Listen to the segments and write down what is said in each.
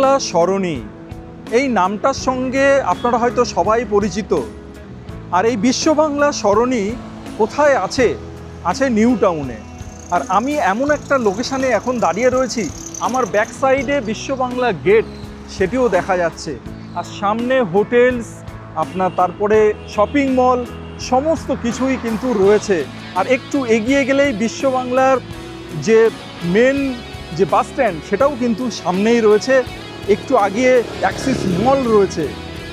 বিশ্ববাংলা সরণি এই নামটার সঙ্গে আপনারা হয়তো সবাই পরিচিত। আর এই বিশ্ববাংলা সরণি কোথায় আছে? আছে নিউ টাউনে। আর আমি এমন একটা লোকেশানে এখন দাঁড়িয়ে রয়েছি, আমার ব্যাক সাইডে বিশ্ববাংলা গেট সেটিও দেখা যাচ্ছে। আর সামনে হোটেলস, আপনার তারপরে শপিং মল, সমস্ত কিছুই কিন্তু রয়েছে। আর একটু এগিয়ে গেলেই বিশ্ববাংলার যে মেন যে বাস স্ট্যান্ড সেটাও কিন্তু সামনেই রয়েছে। একটু আগিয়ে অ্যাক্সিস মল রয়েছে।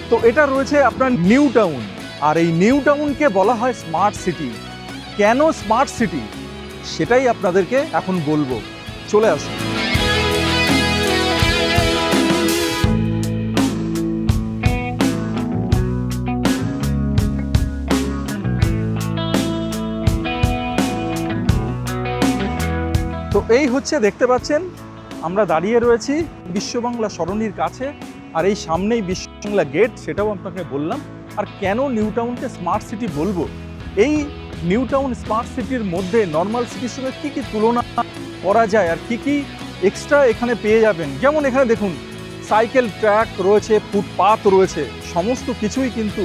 তো এটা রয়েছে আপনার নিউ টাউন। আর এই নিউ টাউনকে বলা হয় স্মার্ট সিটি। কেন স্মার্ট সিটি সেটাই আপনাদেরকে এখন বলবো। চলে আসুন। তো এই হচ্ছে, দেখতে পাচ্ছেন আমরা দাঁড়িয়ে রয়েছি বিশ্ববাংলা সরণির কাছে। আর এই সামনেই বিশ্ববাংলা গেট, সেটাও আপনাকে বললাম। আর কেন নিউ টাউনকে স্মার্ট সিটি বলবো, এই নিউ টাউন স্মার্ট সিটির মধ্যে নর্মাল সিটির সঙ্গে কী কী তুলনা করা যায় আর কি কি এক্সট্রা এখানে পেয়ে যাবেন। যেমন এখানে দেখুন সাইকেল ট্র্যাক রয়েছে, ফুটপাথ রয়েছে, সমস্ত কিছুই কিন্তু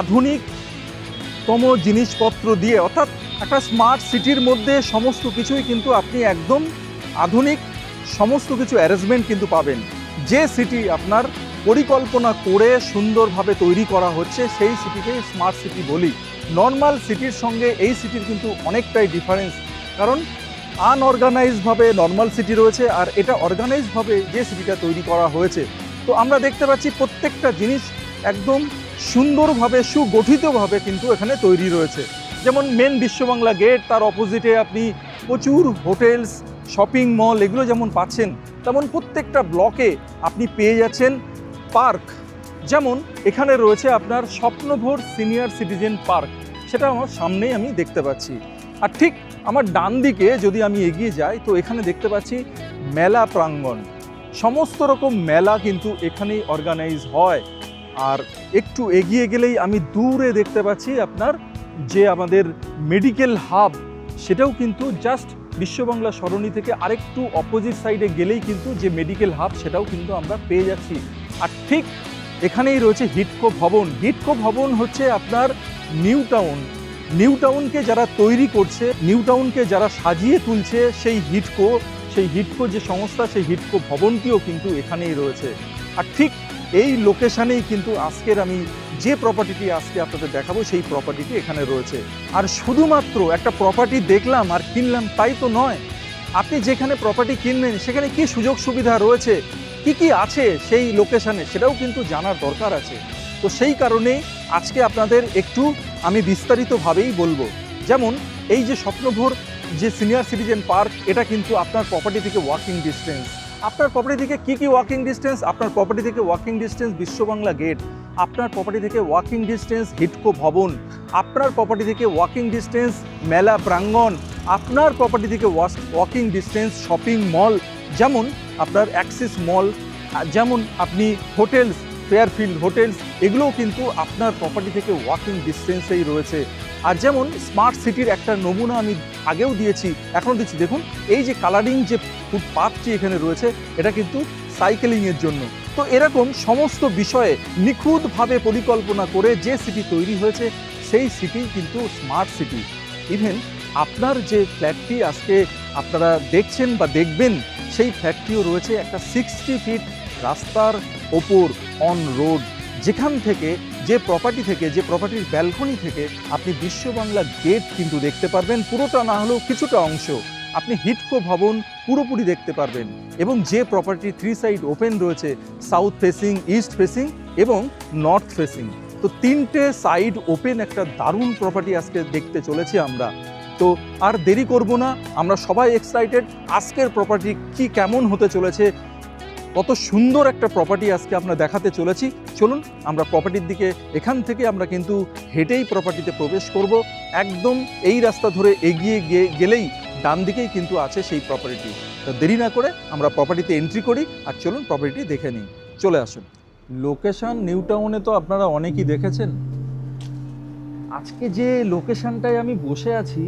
আধুনিকতম জিনিসপত্র দিয়ে, অর্থাৎ একটা স্মার্ট সিটির মধ্যে সমস্ত কিছুই কিন্তু আপনি একদম আধুনিক সমস্ত কিছু অ্যারেঞ্জমেন্ট কিন্তু পাবেন। যে সিটি আপনার পরিকল্পনা করে সুন্দরভাবে তৈরি করা হচ্ছে সেই সিটিকে স্মার্ট সিটি বলি। নর্মাল সিটির সঙ্গে এই সিটির কিন্তু অনেকটাই ডিফারেন্স, কারণ আনঅর্গানাইজডভাবে নর্মাল সিটি রয়েছে আর এটা অর্গানাইজডভাবে যে সিটিটা তৈরি করা হয়েছে। তো আমরা দেখতে পাচ্ছি প্রত্যেকটা জিনিস একদম সুন্দরভাবে সুগঠিতভাবে কিন্তু এখানে তৈরি রয়েছে। যেমন মেন বিশ্ববাংলা গেট, তার অপোজিটে আপনি প্রচুর হোটেলস, শপিং মল এগুলো যেমন পাচ্ছেন, তেমন প্রত্যেকটা ব্লকে আপনি পেয়ে যাচ্ছেন পার্ক। যেমন এখানে রয়েছে আপনার স্বপ্নভোর সিনিয়র সিটিজেন পার্ক, সেটা আমার সামনেই আমি দেখতে পাচ্ছি। আর ঠিক আমার ডান দিকে যদি আমি এগিয়ে যাই তো এখানে দেখতে পাচ্ছি মেলা প্রাঙ্গণ। সমস্ত রকম মেলা কিন্তু এখানেই অর্গানাইজ হয়। আর একটু এগিয়ে গেলেই আমি দূরে দেখতে পাচ্ছি আপনার যে আমাদের মেডিকেল হাব, সেটাও কিন্তু জাস্ট বিশ্ববাংলা সরণি থেকে আরেকটু অপোজিট সাইডে গেলেই কিন্তু যে মেডিকেল হাব সেটাও কিন্তু আমরা পেয়ে যাচ্ছি। আর ঠিক এখানেই রয়েছে হিডকো ভবন। হিডকো ভবন হচ্ছে আপনার নিউ টাউন, নিউ টাউনকে যারা তৈরি করছে, নিউ টাউনকে যারা সাজিয়ে তুলছে, সেই হিডকো যে সংস্থা, সেই হিডকো ভবনটিও কিন্তু এখানেই রয়েছে। আর ঠিক এই লোকেশানেই কিন্তু আজকের আমি যে প্রপার্টিটি আজকে আপনাদের দেখাবো সেই প্রপার্টিটি এখানে রয়েছে। আর শুধুমাত্র একটা প্রপার্টি দেখলাম আর কিনলাম তাই তো নয়, আপনি যেখানে প্রপার্টি কিনবেন সেখানে কি সুযোগ সুবিধা রয়েছে, কি কি আছে সেই লোকেশানে, সেটাও কিন্তু জানার দরকার আছে। তো সেই কারণে আজকে আপনাদের একটু আমি বিস্তারিতভাবেই বলবো। যেমন এই যে স্বপ্নভোর যে সিনিয়র সিটিজেন পার্ক, এটা কিন্তু আপনার প্রপার্টি থেকে ওয়াকিং ডিস্টেন্স। আপনার প্রপার্টি থেকে কি কি ওয়াকিং ডিস্টেন্স? আপনার প্রপার্টি থেকে ওয়াকিং ডিস্টেন্স বিশ্ববাংলা গেট, আপনার প্রপার্টি থেকে ওয়াকিং ডিস্টেন্স হিডকো ভবন, আপনার প্রপার্টি থেকে ওয়াকিং ডিস্টেন্স মেলা প্রাঙ্গণ, আপনার প্রপার্টি থেকে ওয়াকিং ডিস্টেন্স শপিং মল, যেমন আপনার অ্যাক্সিস মল, যেমন আপনি হোটেলস, ফেয়ারফিল্ড হোটেলস, এগুলোও কিন্তু আপনার প্রপার্টি থেকে ওয়াকিং ডিস্টেন্সেই রয়েছে। আর যেমন স্মার্ট সিটির একটা নমুনা আমি আগেও দিয়েছি, এখনও দিচ্ছি। দেখুন এই যে কালারিং যে ফুটপাথটি এখানে রয়েছে, এটা কিন্তু সাইকেলিংয়ের জন্য। তো এরকম সমস্ত বিষয়ে নিখুঁতভাবে পরিকল্পনা করে যে সিটি তৈরি হয়েছে সেই সিটি কিন্তু স্মার্ট সিটি। ইভেন আপনার যে ফ্ল্যাটটি আজকে আপনারা দেখছেন বা দেখবেন, সেই ফ্ল্যাটটিও রয়েছে একটা 60 ফিট রাস্তার ওপর অন রোড, যেখান থেকে যে প্রপার্টির ব্যালকনি থেকে আপনি বিশ্ববাংলা গেট কিন্তু দেখতে পারবেন, পুরোটা না হলেও কিছুটা অংশ। আপনি হিডকো ভবন পুরোপুরি দেখতে পারবেন। এবং যে প্রপার্টি 3 সাইড ওপেন রয়েছে, সাউথ ফেসিং, ইস্ট ফেসিং এবং নর্থ ফেসিং, তো 3টে সাইড ওপেন একটা দারুণ প্রপার্টি আজকে দেখতে চলেছি আমরা। তো আর দেরি করব না, আমরা সবাই এক্সাইটেড আজকের প্রপার্টি কি কেমন হতে চলেছে, কত সুন্দর একটা প্রপার্টি আজকে আমরা দেখাতে চলেছি। চলুন আমরা প্রপার্টির দিকে, এখান থেকে আমরা কিন্তু হেঁটেই প্রপার্টিতে প্রবেশ করব। একদম এই রাস্তা ধরে এগিয়ে গেলেই ডান দিকেই কিন্তু আছে সেই প্রপার্টি। তো দেরি না করে আমরা প্রপার্টিতে এন্ট্রি করি আর চলুন প্রপার্টি দেখে নিই। চলে আসুন। লোকেশন নিউ টাউনে তো আপনারা অনেকেই দেখেছেন। আজকে যে লোকেশনটায় আমি বসে আছি,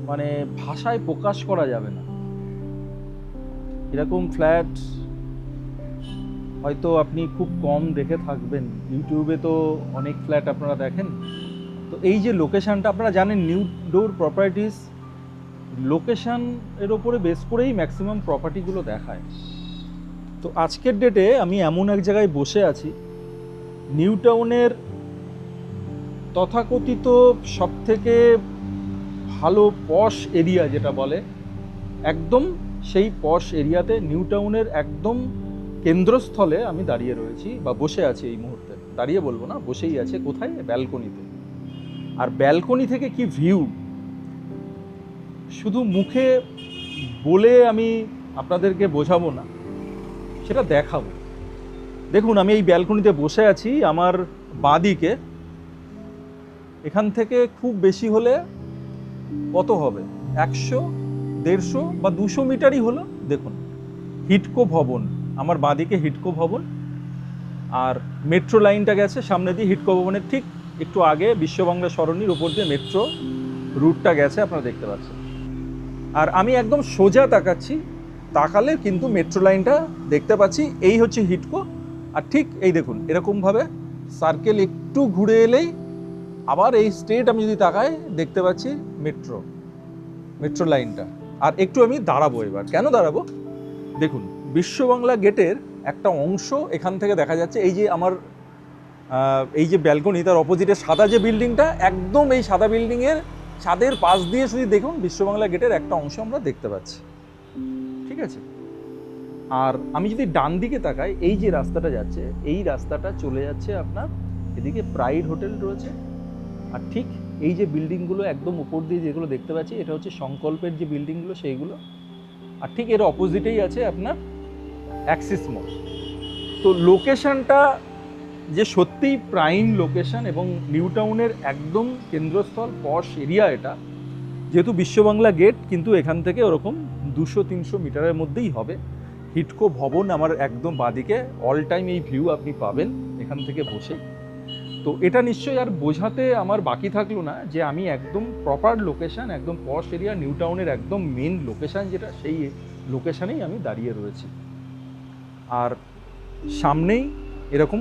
মানে ভাষায় প্রকাশ করা যাবে না। এরকম ফ্ল্যাট হয়তো আপনি খুব কম দেখে থাকবেন, ইউটিউবে তো অনেক ফ্ল্যাট আপনারা দেখেন। তো এই যে লোকেশানটা, আপনারা জানেন নিউ ডোর প্রপার্টিস লোকেশান এর ওপরে বেস করেই ম্যাক্সিমাম প্রপার্টিগুলো দেখায়। তো আজকের ডেটে আমি এমন এক জায়গায় বসে আছি, নিউ টাউনের তথাকথিত সবথেকে ভালো পশ এরিয়া যেটা বলে, একদম সেই পশ এরিয়াতে নিউ টাউনের একদম কেন্দ্রস্থলে আমি দাঁড়িয়ে রয়েছি বা বসে আছি এই মুহূর্তে। দাঁড়িয়ে বলবো না, বসেই আছে। কোথায়? ব্যালকনিতে। আর ব্যালকনি থেকে কি ভিউ, শুধু মুখে বলে আমি আপনাদেরকে বোঝাবো না, সেটা দেখাবো। দেখুন, আমি এই ব্যালকনিতে বসে আছি। আমার বাঁদিকে এখান থেকে খুব বেশি হলে কত হবে, 100, 150 বা 200 মিটারই হলো। দেখুন, হিডকো ভবন আমার বাঁদিকে, হিডকো ভবন। আর মেট্রো লাইনটা গেছে সামনে দিয়ে। হিডকো ভবনের ঠিক একটু আগে বিশ্ববাংলা সরণির উপর দিয়ে মেট্রো রুটটা গেছে, আপনারা দেখতে পাচ্ছেন। আর আমি একদম সোজা তাকাচ্ছি, তাকালে কিন্তু মেট্রো লাইনটা দেখতে পাচ্ছি। এই হচ্ছে হিডকো। আর ঠিক এই দেখুন, এরকমভাবে সার্কেল একটু ঘুরে এলেই আবার এই স্ট্রেট আমি যদি তাকাই, দেখতে পাচ্ছি মেট্রো লাইনটা। আর একটু আমি দাঁড়াবো এবার। কেন দাঁড়াবো? দেখুন, বিশ্ববাংলা গেটের একটা অংশ এখান থেকে দেখা যাচ্ছে। এই যে আমার এই যে ব্যালকনি, তার অপোজিটে সাদা যে বিল্ডিংটা, একদম এই সাদা বিল্ডিংয়ের ছাদের পাশ দিয়ে যদি দেখুন, বিশ্ববাংলা গেটের একটা অংশ আমরা দেখতে পাচ্ছি। ঠিক আছে? আর আমি যদি ডান দিকে তাকাই, এই যে রাস্তাটা যাচ্ছে, এই রাস্তাটা চলে যাচ্ছে আপনার এদিকে প্রাইড হোটেল রয়েছে। আর ঠিক এই যে বিল্ডিংগুলো একদম উপর দিয়ে যেগুলো দেখতে পাচ্ছি, এটা হচ্ছে সংকল্পের যে বিল্ডিংগুলো, সেইগুলো। আর ঠিক এর অপোজিটেই আছে আপনার অ্যাক্সিস মল। তো লোকেশনটা যে সত্যিই প্রাইম লোকেশন এবং নিউ টাউনের একদম কেন্দ্রস্থল, পশ এরিয়া এটা। যেহেতু বিশ্ববাংলা গেট, কিন্তু এখান থেকে ওরকম 200-300 মিটারের মধ্যেই হবে। হিডকো ভবন আমার একদম বাঁদিকে, অল টাইম এই ভিউ আপনি পাবেন এখান থেকে বসে। তো এটা নিশ্চয়ই আর বোঝাতে আমার বাকি থাকলো না যে আমি একদম প্রপার লোকেশন, একদম পশ এরিয়া, নিউ টাউনের একদম মেন লোকেশন যেটা, সেই লোকেশানেই আমি দাঁড়িয়ে রয়েছি। আর সামনেই এরকম,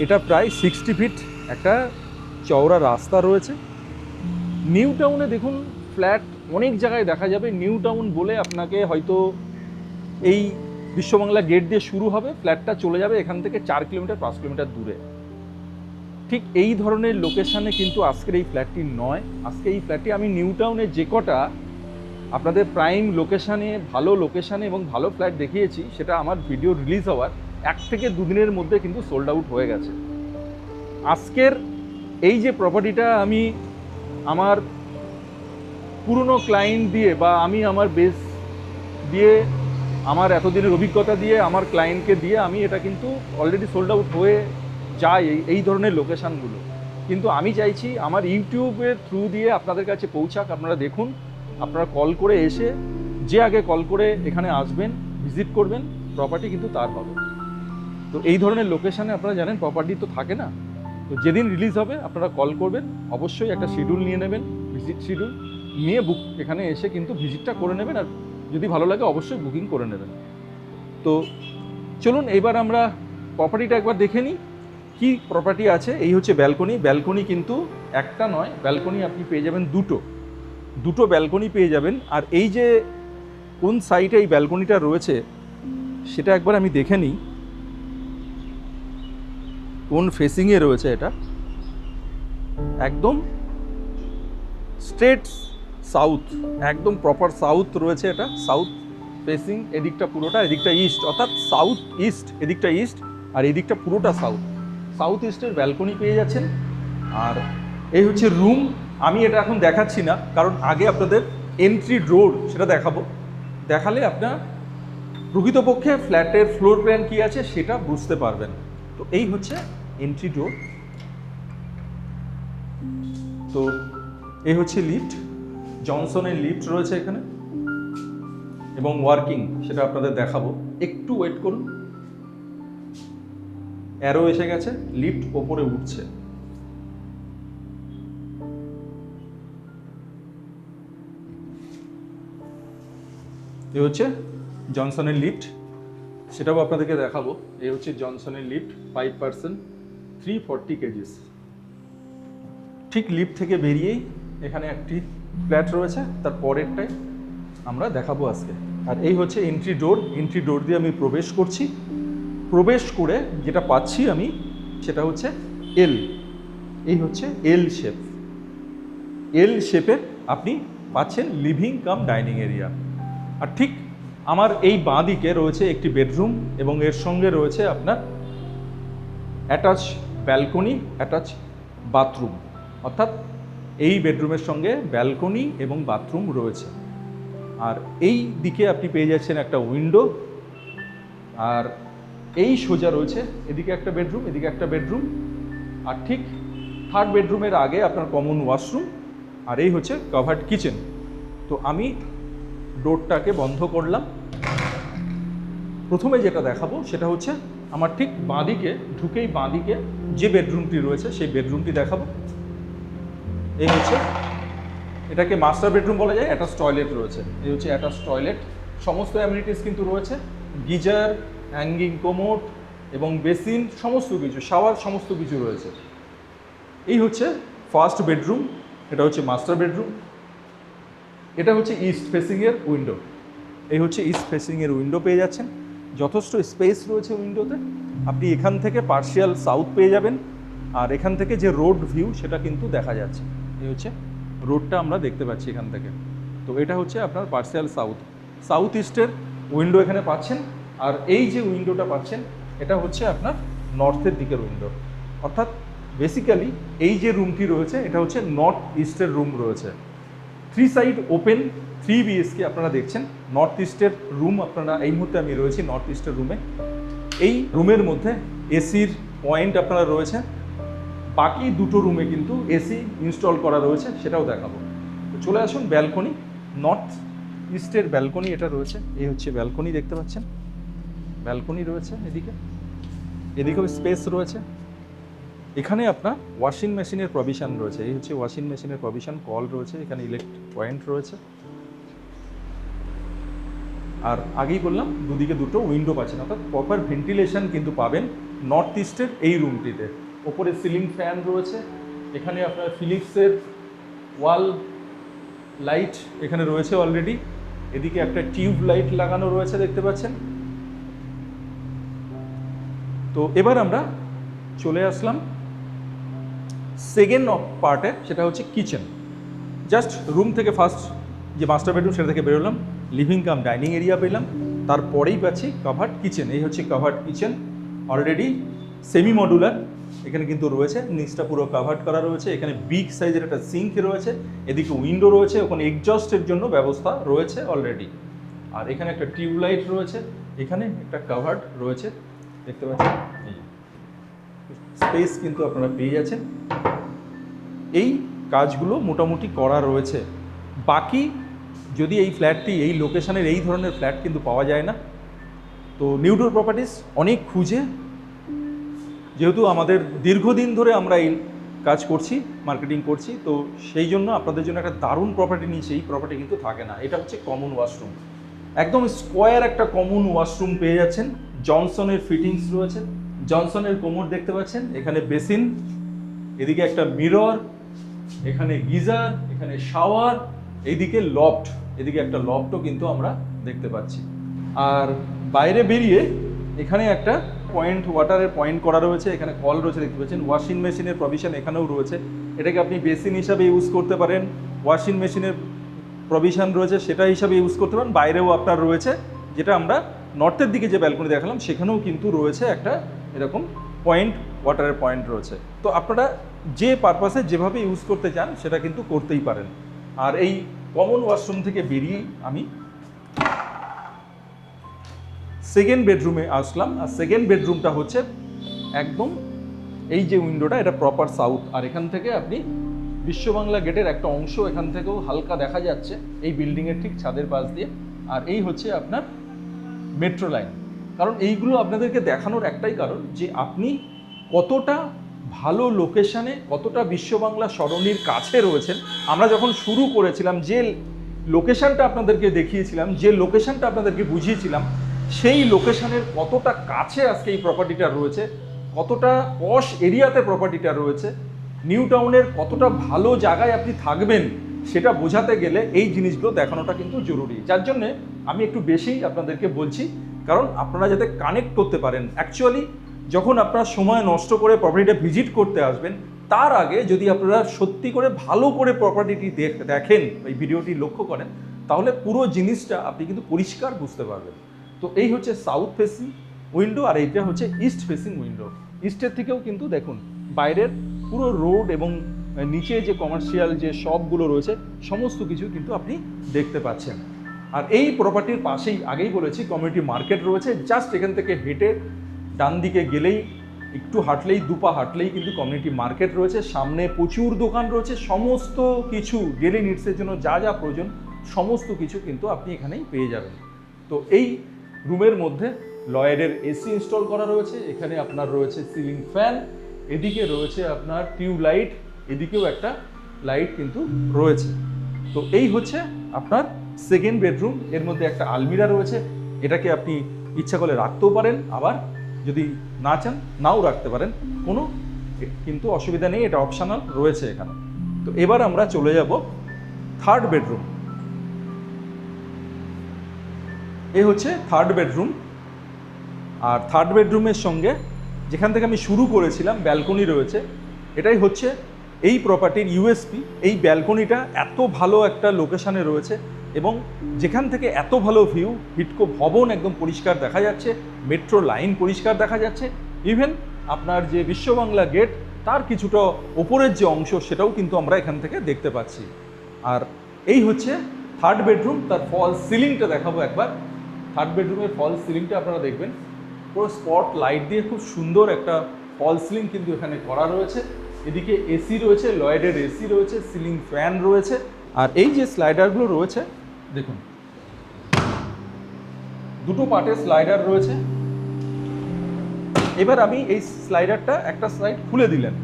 এটা প্রায় 60 ফিট একটা চওড়া রাস্তা রয়েছে। নিউ টাউনে দেখুন, ফ্ল্যাট অনেক জায়গায় দেখা যাবে। নিউ টাউন বলে আপনাকে হয়তো এই বিশ্ববাংলা গেট দিয়ে শুরু হবে, ফ্ল্যাটটা চলে যাবে এখান থেকে 4 কিলোমিটার 5 কিলোমিটার দূরে। ঠিক এই ধরনের লোকেশানে কিন্তু আজকের এই ফ্ল্যাটটি নয়। আজকে এই ফ্ল্যাটটি আমি নিউ টাউনে যে কটা আপনাদের প্রাইম লোকেশানে, ভালো লোকেশানে এবং ভালো ফ্ল্যাট দেখিয়েছি, সেটা আমার ভিডিও রিলিজ হওয়ার 1 থেকে 2 দিনের মধ্যে কিন্তু সোল্ড আউট হয়ে গেছে। আজকের এই যে প্রপার্টিটা আমি আমার পুরনো ক্লায়েন্ট দিয়ে, বা আমি আমার বেস দিয়ে, আমার এতদিনের অভিজ্ঞতা দিয়ে, আমার ক্লায়েন্টকে দিয়ে আমি এটা কিন্তু অলরেডি সোল্ড আউট হয়ে যায় এই ধরনের লোকেশানগুলো। কিন্তু আমি চাইছি আমার ইউটিউবের থ্রু দিয়ে আপনাদের কাছে পৌঁছাক। আপনারা দেখুন, আপনারা কল করে এসে, যে আগে কল করে এখানে আসবেন, ভিজিট করবেন, প্রপার্টি কিন্তু তার হবে। তো এই ধরনের লোকেশানে আপনারা জানেন প্রপার্টি তো থাকে না। তো যেদিন রিলিজ হবে আপনারা কল করবেন, অবশ্যই একটা শিডিউল নিয়ে নেবেন, ভিজিট শিডিউল নিয়ে এখানে এসে কিন্তু ভিজিটটা করে নেবেন। আর যদি ভালো লাগে অবশ্যই বুকিং করে নেবেন। তো চলুন এবার আমরা প্রপার্টিটা একবার দেখে নিই, কী প্রপার্টি আছে। এই হচ্ছে ব্যালকনি। ব্যালকনি কিন্তু একটা নয়, ব্যালকনি আপনি পেয়ে যাবেন দুটো ব্যালকনি পেয়ে যাবেন। আর এই যে কোন সাইডে এই ব্যালকনিটা রয়েছে সেটা একবার আমি দেখে নিই, কোন ফেসিংয়ে রয়েছে। এটা একদম স্ট্রেট সাউথ, একদম প্রপার সাউথ রয়েছে। এটা সাউথ ফেসিং, এদিকটা পুরোটা, এদিকটা ইস্ট, অর্থাৎ সাউথ ইস্ট, এদিকটা ইস্ট আর এদিকটা পুরোটা সাউথ ইস্টের ব্যালকনি পেয়ে যাচ্ছেন। আর এই হচ্ছে রুম। আমি এটা এখন দেখাচ্ছি না, কারণ আগে আপনাদের এন্ট্রি ডোর সেটা দেখাবো। দেখালে আপনার প্রকৃতপক্ষে ফ্ল্যাটের ফ্লোর প্ল্যান কী আছে সেটা বুঝতে পারবেন। তো এই হচ্ছে এন্ট্রি ডোর। তো এই হচ্ছে লিফট, জনসনের লিফট রয়েছে এখানে এবং ওয়ার্কিং, সেটা আপনাদের দেখাবো। একটু ওয়েট করুন, অ্যারো এসে গেছে, লিফট ওপরে উঠছে। এ হচ্ছে জনসনের লিফট। সেটাও আপনাদেরকে দেখাবো। এই হচ্ছে জনসনের লিফট 5%, 340 কেজিস। ঠিক লিফট থেকে বেরিয়েই এখানে একটি ফ্ল্যাট রয়েছে, তার পরেরটাই আমরা দেখাবো আজকে। আর এই হচ্ছে এন্ট্রি ডোর দিয়ে আমি প্রবেশ করছি। প্রবেশ করে যেটা পাচ্ছি আমি সেটা হচ্ছে এল। এই হচ্ছে এল শেপ। এল শেপের আপনি পাচ্ছেন লিভিং কাম ডাইনিং এরিয়া। আর ঠিক আমার এই বাঁ দিকে রয়েছে একটি বেডরুম এবং এর সঙ্গে রয়েছে আপনার অ্যাটাচ ব্যালকনি, অ্যাটাচ বাথরুম। অর্থাৎ এই বেডরুমের সঙ্গে ব্যালকনি এবং বাথরুম রয়েছে। আর এই দিকে আপনি পেয়ে যাচ্ছেন একটা উইন্ডো। আর এই সোজা রয়েছে এদিকে একটা বেডরুম, এদিকে একটা বেডরুম। আর ঠিক থার্ড বেডরুমের আগে আপনার কমন ওয়াশরুম। আর এই হচ্ছে কভার্ড কিচেন। তো আমি ডোরটাকে বন্ধ করলাম। প্রথমে যেটা দেখাবো সেটা হচ্ছে আমার ঠিক বাঁদিকে, ঢুকেই বাঁদিকে যে বেডরুমটি রয়েছে সেই বেডরুমটি দেখাবো। এই হচ্ছে, এটাকে মাস্টার বেডরুম বলা যায়। অ্যাটাচ টয়লেট রয়েছে। এই হচ্ছে অ্যাটাচ টয়লেট। সমস্ত অ্যামিনিটিস কিন্তু রয়েছে, গিজার, হ্যাঙ্গিং কোমোড এবং বেসিন, সমস্ত কিছু, শাওয়ার, সমস্ত কিছু রয়েছে। এই হচ্ছে ফার্স্ট বেডরুম, এটা হচ্ছে মাস্টার বেডরুম। এটা হচ্ছে ইস্ট ফেসিংয়ের উইন্ডো। এই হচ্ছে ইস্ট ফেসিংয়ের উইন্ডো পেয়ে যাচ্ছেন। যথেষ্ট স্পেস রয়েছে উইন্ডোতে। আপনি এখান থেকে পার্শিয়াল সাউথ পেয়ে যাবেন। আর এখান থেকে যে রোড ভিউ সেটা কিন্তু দেখা যাচ্ছে। এই হচ্ছে রোডটা আমরা দেখতে পাচ্ছি এখান থেকে। তো এটা হচ্ছে আপনার পার্শিয়াল সাউথ ইস্টের উইন্ডো এখানে পাচ্ছেন। আর এই যে উইন্ডোটা পাচ্ছেন এটা হচ্ছে আপনার নর্থের দিকের উইন্ডো। অর্থাৎ বেসিক্যালি এই যে রুমটি রয়েছে এটা হচ্ছে নর্থ ইস্টের রুম রয়েছে। 3 সাইড ওপেন, 3 BHK আপনারা দেখছেন। নর্থ ইস্টের রুম আপনারা, এই মুহূর্তে আমি রয়েছি নর্থ ইস্টের রুমে। এই রুমের মধ্যে এসির পয়েন্ট আপনারা রয়েছে। বাকি দুটো রুমে কিন্তু এসি ইনস্টল করা রয়েছে, সেটাও দেখাবো। তো চলে আসুন ব্যালকনি। নর্থ ইস্টের ব্যালকনি এটা রয়েছে। এই হচ্ছে ব্যালকনি, দেখতে পাচ্ছেন ব্যালকনি রয়েছে এদিকে। এদিকেও স্পেস রয়েছে। এখানে আপনার ওয়াশিং মেশিনের প্রভিশন রয়েছে। এই হচ্ছে ওয়াশিং মেশিনের প্রভিশন, কল রয়েছে, এখানে ইলেকট্রিক পয়েন্ট রয়েছে। আর আগেই বললাম দুদিকে দুটো উইন্ডো পাচ্ছেন, অর্থাৎ প্রপার ভেন্টিলেশন কিন্তু পাবেন নর্থ ইস্টের এই রুমটিতে। ওপরে সিলিং ফ্যান রয়েছে। এখানে আপনার ফিলিপসের ওয়াল লাইট এখানে রয়েছে অলরেডি। এদিকে একটা টিউব লাইট লাগানো রয়েছে, দেখতে পাচ্ছেন। তো এবার আমরা চলে আসলাম সেকেন্ড পার্টে, সেটা হচ্ছে কিচেন। জাস্ট রুম থেকে ফার্স্ট যে মাস্টার বেডরুম সেটা থেকে বেরোলাম, লিভিং কাম ডাইনিং এরিয়া পেলাম, তারপরেই পাচ্ছি কাভার্ড কিচেন। এই হচ্ছে covered kitchen, already semi modular. এখানে কিন্তু রয়েছে, নিচটা পুরো কাভার্ড করা রয়েছে। এখানে বিগ সাইজের একটা সিঙ্ক রয়েছে, এদিকে উইন্ডো রয়েছে, ওখানে এক্সজস্টের জন্য ব্যবস্থা রয়েছে অলরেডি। আর এখানে একটা টিউবলাইট রয়েছে, এখানে একটা কাভার্ড রয়েছে, দেখতে পাচ্ছেন। স্পেস কিন্তু আপনারা পেয়ে যাচ্ছেন। এই কাজগুলো মোটামুটি করা রয়েছে। বাকি যদি এই ফ্ল্যাটটি, এই লোকেশনের এই ধরনের ফ্ল্যাট কিন্তু পাওয়া যায় না। তো নিউডোর প্রপার্টিস অনেক খুঁজে, যেহেতু আমাদের দীর্ঘদিন ধরে আমরা এই কাজ করছি, মার্কেটিং করছি, তো সেই জন্য আপনাদের জন্য একটা দারুণ প্রপার্টি নিয়েছি। এই প্রপার্টি কিন্তু থাকে না। এটা হচ্ছে কমন ওয়াশরুম, একদম স্কোয়ার একটা কমন ওয়াশরুম পেয়ে যাচ্ছেন। জনসনের ফিটিংস রয়েছে, জনসনের কোমর দেখতে পাচ্ছেন। এখানে বেসিন, এদিকে একটা মিরর, এখানে গিজার, এখানে শাওয়ার, এইদিকে লফট, এদিকে একটা লফটও কিন্তু আমরা দেখতে পাচ্ছি। আর বাইরে বেরিয়ে এখানে একটা পয়েন্ট, ওয়াটারের পয়েন্ট করা রয়েছে। এখানে কল রয়েছে, দেখতে পাচ্ছেন। ওয়াশিং মেশিনের প্রভিশন এখানেও রয়েছে। এটাকে আপনি বেসিন হিসাবে ইউজ করতে পারেন, ওয়াশিং মেশিনের প্রভিশন রয়েছে সেটা হিসাবে ইউজ করতে পারেন। বাইরেও আপনার রয়েছে, যেটা আমরা নর্থের দিকে যে ব্যালকনি দেখালাম সেখানেও কিন্তু রয়েছে একটা এরকম পয়েন্ট, ওয়াটারের পয়েন্ট রয়েছে। তো আপনারা যে পারপাসে যেভাবে ইউজ করতে চান সেটা কিন্তু করতেই পারেন। আর এই কমন ওয়াশরুম থেকে বেরিয়েই আমি সেকেন্ড বেডরুমে আসলাম। আর সেকেন্ড বেডরুমটা হচ্ছে একদম এই যে উইন্ডোটা, এটা প্রপার সাউথ। আর এখান থেকে আপনি বিশ্ববাংলা গেটের একটা অংশ এখান থেকেও হালকা দেখা যাচ্ছে, এই বিল্ডিংয়ের ঠিক ছাদের পাশ দিয়ে। আর এই হচ্ছে আপনার মেট্রো লাইন। কারণ এইগুলো আপনাদেরকে দেখানোর একটাই কারণ, যে আপনি কতটা ভালো লোকেশানে, কতটা বিশ্ববাংলা সরণির কাছে রয়েছেন। আমরা যখন শুরু করেছিলাম, যে লোকেশানটা আপনাদেরকে দেখিয়েছিলাম, যে লোকেশানটা আপনাদেরকে বুঝিয়েছিলাম, সেই লোকেশনের কতটা কাছে আজকে এই প্রপার্টিটা রয়েছে, কতটা পশ এরিয়াতে প্রপার্টিটা রয়েছে, নিউ টাউনের কতটা ভালো জায়গায় আপনি থাকবেন, সেটা বোঝাতে গেলে এই জিনিসগুলো দেখানোটা কিন্তু জরুরি। যার জন্যে আমি একটু বেশি আপনাদেরকে বলছি, কারণ আপনারা যাতে কানেক্ট করতে পারেন। অ্যাকচুয়ালি যখন আপনারা সময় নষ্ট করে প্রপার্টিটা ভিজিট করতে আসবেন, তার আগে যদি আপনারা সত্যি করে ভালো করে প্রপার্টিটি দেখেন, এই ভিডিওটি লক্ষ্য করেন, তাহলে পুরো জিনিসটা আপনি কিন্তু পরিষ্কার বুঝতে পারবেন। তো এই হচ্ছে সাউথ ফেসিং উইন্ডো, আর এইটা হচ্ছে ইস্ট ফেসিং উইন্ডো। ইস্টের থেকেও কিন্তু দেখুন বাইরের পুরো রোড এবং নিচে যে কমার্শিয়াল যে শপগুলো রয়েছে সমস্ত কিছু কিন্তু আপনি দেখতে পাচ্ছেন। আর এই প্রপার্টির পাশেই আগেই বলেছি কমিউনিটি মার্কেট রয়েছে। জাস্ট এখান থেকে হেঁটে ডান দিকে গেলেই, একটু হাঁটলেই, দুপা হাঁটলেই কিন্তু কমিউনিটি মার্কেট রয়েছে। সামনে প্রচুর দোকান রয়েছে, সমস্ত কিছু ডেলি নিডসের জন্য যা যা প্রয়োজন সমস্ত কিছু কিন্তু আপনি এখানেই পেয়ে যাবেন। তো এই রুমের মধ্যে লয়েডের এসি ইনস্টল করা রয়েছে, এখানে আপনার রয়েছে সিলিং ফ্যান, এদিকে রয়েছে আপনার টিউব লাইট, এদিকেও একটা লাইট কিন্তু রয়েছে। তো এই হচ্ছে আপনার সেকেন্ড বেডরুম। এর মধ্যে একটা আলমিরা রয়েছে, এটাকে আপনি ইচ্ছা করলে রাখতেও পারেন, আবার যদি না চান নাও রাখতে পারেন, কোনো কিন্তু অসুবিধা নেই, এটা অপশনাল রয়েছে এখানে। তো এবার আমরা চলে যাব থার্ড বেডরুম। এই হচ্ছে থার্ড বেডরুম। আর থার্ড বেডরুমের সঙ্গে যেখান থেকে আমি শুরু করেছিলাম ব্যালকনি রয়েছে। এটাই হচ্ছে এই প্রপার্টির ইউএসপি। এই ব্যালকনিটা এত ভালো একটা লোকেশানে রয়েছে এবং যেখান থেকে এত ভালো ভিউ, হিডকো ভবন একদম পরিষ্কার দেখা যাচ্ছে, মেট্রো লাইন পরিষ্কার দেখা যাচ্ছে, ইভেন আপনার যে বিশ্ববাংলা গেট তার কিছুটা ওপরের যে অংশ সেটাও কিন্তু আমরা এখান থেকে দেখতে পাচ্ছি। আর এই হচ্ছে থার্ড বেডরুম। তার ফল সিলিংটা দেখাবো একবার। থার্ড বেডরুমের ফল সিলিংটা আপনারা দেখবেন, পুরো স্পট লাইট দিয়ে খুব সুন্দর একটা ফল সিলিং কিন্তু এখানে করা রয়েছে। এদিকে এসি রয়েছে, লয়েডের এসি রয়েছে, সিলিং ফ্যান রয়েছে। আর এই যে স্লাইডারগুলো রয়েছে দেখুন, দুটো পার্টের স্লাইডার রয়েছে। এবার আমি এই স্লাইডারটা, একটা স্লাইড খুলে দিলেন,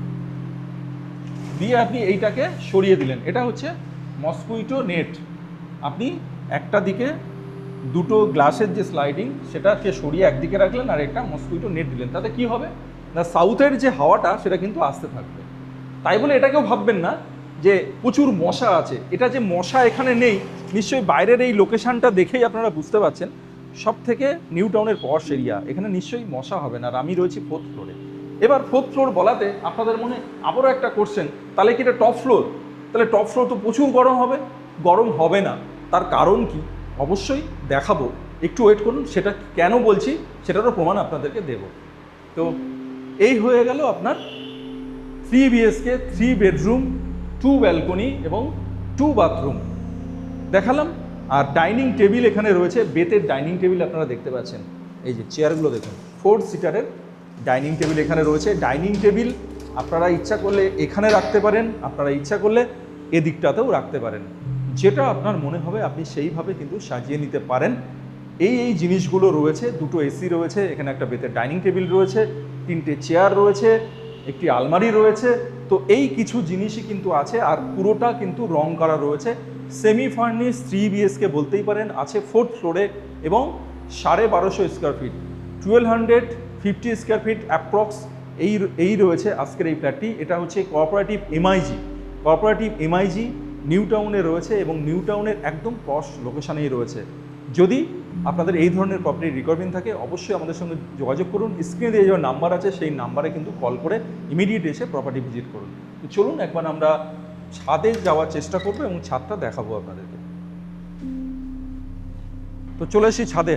দিয়ে আপনি এইটাকে সরিয়ে দিলেন। এটা হচ্ছে মসকুইটো নেট। আপনি একটা দিকে দুটো গ্লাসের যে স্লাইডিং সেটাকে সরিয়ে একদিকে রাখলেন, আর একটা মসকুইটো নেট দিলেন। তাতে কি হবে না, সাউথের যে হাওয়াটা সেটা কিন্তু আসতে থাকবে। তাই বলে এটাকেও ভাববেন না যে প্রচুর মশা আছে। এটা যে মশা এখানে নেই, নিশ্চয়ই বাইরের এই লোকেশানটা দেখেই আপনারা বুঝতে পারছেন। সব থেকে নিউ টাউনের পশ এরিয়া, এখানে নিশ্চয়ই মশা হবে না। আর আমি রয়েছি ফোর্থ ফ্লোরে। এবার ফোর্থ ফ্লোর বলাতে আপনাদের মনে আবারও একটা কোশ্চেন, তাহলে কি এটা টপ ফ্লোর? তাহলে টপ ফ্লোর তো প্রচুর গরম হবে। গরম হবে না, তার কারণ কি অবশ্যই দেখাবো, একটু ওয়েট করুন। সেটা কেন বলছি সেটারও প্রমাণ আপনাদেরকে দেব। তো এই হয়ে গেল আপনার 3 BHK 3 বেডরুম 2 ব্যালকনি এবং 2 বাথরুম দেখালাম। আর ডাইনিং টেবিল এখানে রয়েছে, বেতের ডাইনিং টেবিল আপনারা দেখতে পাচ্ছেন। এই যে চেয়ারগুলো দেখুন, 4 সিটারের ডাইনিং টেবিল এখানে রয়েছে। ডাইনিং টেবিল আপনারা ইচ্ছা করলে এখানে রাখতে পারেন, আপনারা ইচ্ছা করলে এদিকটাতেও রাখতে পারেন, যেটা আপনার মনে হবে আপনি সেইভাবে কিন্তু সাজিয়ে নিতে পারেন। এই জিনিসগুলো রয়েছে। দুটো এসি রয়েছে, এখানে একটা বেতের ডাইনিং টেবিল রয়েছে, 3টে চেয়ার রয়েছে, একটি আলমারি রয়েছে। তো এই কিছু জিনিসই কিন্তু আছে। আর পুরোটা কিন্তু রং করা রয়েছে। সেমি ফার্নিশ 3 BHK বলতেই পারেন, আছে 4th ফ্লোরে এবং 1250 square feet, 1250 square feet approx এই রয়েছে আজকের এই ফ্ল্যাটটি। এটা হচ্ছে কোঅপারেটিভ এমআইজি নিউ টাউনে রয়েছে এবং নিউ টাউনের একদম পশ লোকেশানেই রয়েছে। যদি আপনাদের এই ধরনের প্রপার্টির রিকোয়ারমেন্ট থাকে অবশ্যই আমাদের সঙ্গে যোগাযোগ করুন। স্ক্রিনে দিয়ে যে নাম্বার আছে সেই নাম্বারে কিন্তু কল করে ইমিডিয়েট এসে প্রপার্টি ভিজিট করুন। তো চলুন একবার আমরা ছাদে যাওয়ার চেষ্টা করবো এবং ছাদটা দেখাবো আপনাদেরকে। তো চলে এসেছি ছাদে।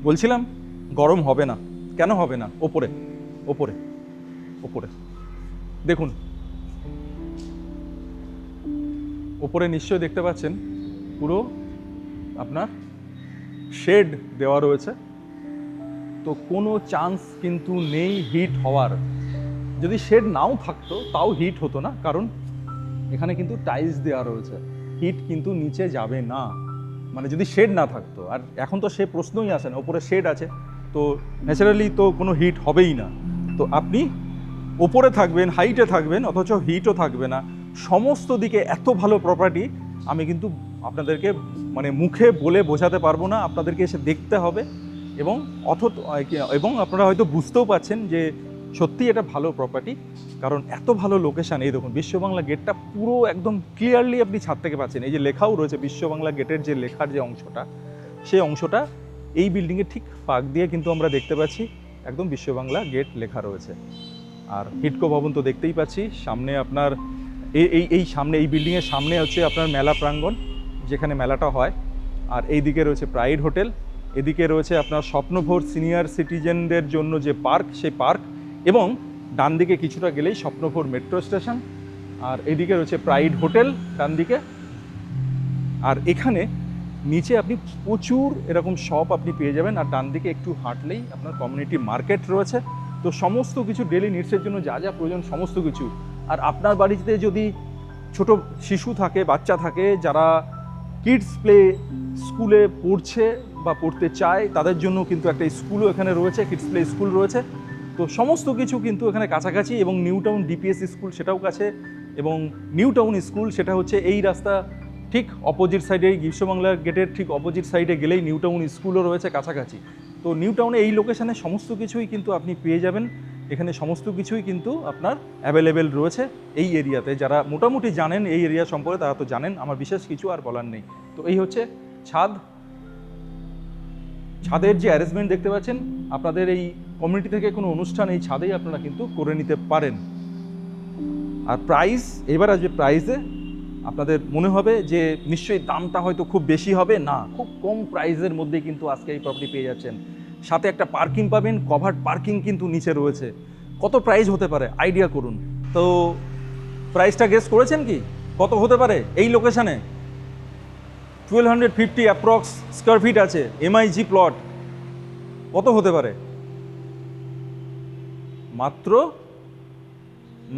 বলছিলাম গরম হবে না, কেন হবে না? ওপরে ওপরে ওপরে দেখুন, ওপরে নিশ্চয়ই দেখতে পাচ্ছেন পুরো আপনার শেড দেওয়া রয়েছে। তো কোনো চান্স কিন্তু নেই হিট হওয়ার। যদি শেড নাও থাকতো তাও হিট হতো না, কারণ এখানে কিন্তু টাইলস দেওয়া রয়েছে। হিট কিন্তু নিচে যাবে না, মানে যদি শেড না থাকতো। আর এখন তো সে প্রশ্নই আসে না, ওপরে শেড আছে তো ন্যাচারালি তো কোনো হিট হবেই না। তো আপনি ওপরে থাকবেন, হাইটে থাকবেন, অথচ হিটও থাকবে না। সমস্ত দিকে এত ভালো প্রপার্টি আমি কিন্তু আপনাদেরকে মানে মুখে বলে বোঝাতে পারবো না, আপনাদেরকে এসে দেখতে হবে এবং এবং আপনারা হয়তো বুঝতেও পারছেন যে সত্যিই এটা ভালো প্রপার্টি, কারণ এত ভালো লোকেশান। এই দেখুন বিশ্ববাংলা গেটটা পুরো একদম ক্লিয়ারলি আপনি ছাদ থেকে পাচ্ছেন। এই যে লেখাও রয়েছে বিশ্ববাংলা গেটের যে লেখার যে অংশটা, সেই অংশটা এই বিল্ডিংয়ের ঠিক ফাঁক দিয়ে কিন্তু আমরা দেখতে পাচ্ছি একদম বিশ্ববাংলা গেট লেখা রয়েছে। আর হিডকো ভবন তো দেখতেই পাচ্ছি সামনে আপনার এই সামনে এই বিল্ডিংয়ের সামনে হচ্ছে আপনার মেলা প্রাঙ্গণ, যেখানে মেলাটা হয়। আর এই দিকে রয়েছে প্রাইড হোটেল, এদিকে রয়েছে আপনার স্বপ্নভোর সিনিয়র সিটিজেনদের জন্য যে পার্ক, সেই পার্ক, এবং ডান দিকে কিছুটা গেলেই স্বপ্নভোর মেট্রো স্টেশন। আর এদিকে রয়েছে প্রাইড হোটেল ডান দিকে। আর এখানে নিচে আপনি প্রচুর এরকম শপ আপনি পেয়ে যাবেন। আর ডান দিকে একটু হাঁটলেই আপনার কমিউনিটি মার্কেট রয়েছে। তো সমস্ত কিছু ডেলি নিডসের জন্য যা যা প্রয়োজন সমস্ত কিছু। আর আপনার বাড়িতে যদি ছোট শিশু থাকে, বাচ্চা থাকে, যারা কিডস প্লে স্কুলে পড়ছে বা পড়তে চায়, তাদের জন্য কিন্তু একটা স্কুলও এখানে রয়েছে, কিডস প্লে স্কুল রয়েছে। তো সমস্ত কিছু কিন্তু এখানে কাছাকাছি। এবং নিউ টাউন ডিপিএস স্কুল সেটাও কাছে, এবং নিউ টাউন স্কুল সেটা হচ্ছে এই রাস্তা ঠিক অপোজিট সাইডে, বিশ্ববাংলা গেটের ঠিক অপোজিট সাইডে গেলেই নিউ টাউন স্কুলও রয়েছে কাছাকাছি। তো নিউ টাউনে এই লোকেশানে সমস্ত কিছুই কিন্তু আপনি পেয়ে যাবেন। এখানে সমস্ত কিছুই কিন্তু আপনার অ্যাভেলেবেল রয়েছে এই এরিয়াতে। যারা মোটামুটি জানেন এই এরিয়া সম্পর্কে তারা তো জানেন, আমার বিশেষ কিছু আর বলার নেই। তো এই হচ্ছে ছাদের যে অ্যারেঞ্জমেন্ট দেখতে পাচ্ছেন, আপনাদের এই কমিউনিটি থেকে কোনো অনুষ্ঠান এই ছাদেই আপনারা কিন্তু করে নিতে পারেন। আর প্রাইস, এবার আসবে প্রাইসে। আপনাদের মনে হবে যে নিশ্চয়ই দামটা হয়তো খুব বেশি হবে, না, খুব কম প্রাইসের মধ্যে কিন্তু আজকে এই প্রপার্টি পেয়ে যাচ্ছেন। সাথে একটা পার্কিং পাবেন, কভার্ড পার্কিং কিন্তু নিচে রয়েছে। কত প্রাইস হতে পারে আইডিয়া করুন তো। প্রাইসটা গেস করেছেন কি কত হতে পারে এই লোকেশানে? 1250 অ্যাপ্রক্স স্কোয়ার ফিট আছে, এমআইজি প্লট। কত হতে পারে? মাত্র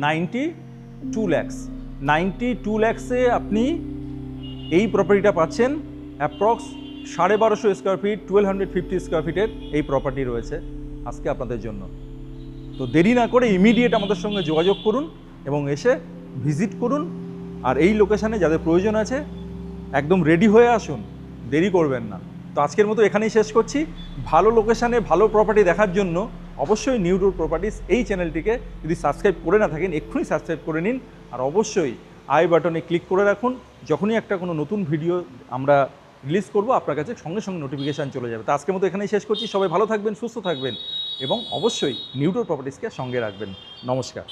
92 ল্যাক্স। 92 ল্যাক্সে আপনি এই প্রপার্টিটা পাচ্ছেন। অ্যাপ্রক্স 1250 স্কোয়ার ফিট, 1250 স্কোয়ার ফিটের এই প্রপার্টি রয়েছে আজকে আপনাদের জন্য। তো দেরি না করে ইমিডিয়েট আমাদের সঙ্গে যোগাযোগ করুন এবং এসে ভিজিট করুন। আর এই লোকেশানে যাদের প্রয়োজন আছে একদম রেডি হয়ে আসুন, দেরি করবেন না। তো আজকের মতো এখানেই শেষ করছি। ভালো লোকেশানে ভালো প্রপার্টি দেখার জন্য অবশ্যই নিউ ট্যুর প্রপার্টিস এই চ্যানেলটিকে যদি সাবস্ক্রাইব করে না থাকেন এক্ষুনি সাবস্ক্রাইব করে নিন। আর অবশ্যই আই বাটনে ক্লিক করে রাখুন, যখনই একটা কোনো নতুন ভিডিও আমরা রিলিজ করব আপনার কাছে সঙ্গে সঙ্গে নোটিফিকেশান চলে যাবে। তো আজকের মতো এখানেই শেষ করছি। সবাই ভালো থাকবেন, সুস্থ থাকবেন এবং অবশ্যই নিউ ট্যুর প্রপার্টিসকে সঙ্গে রাখবেন। নমস্কার।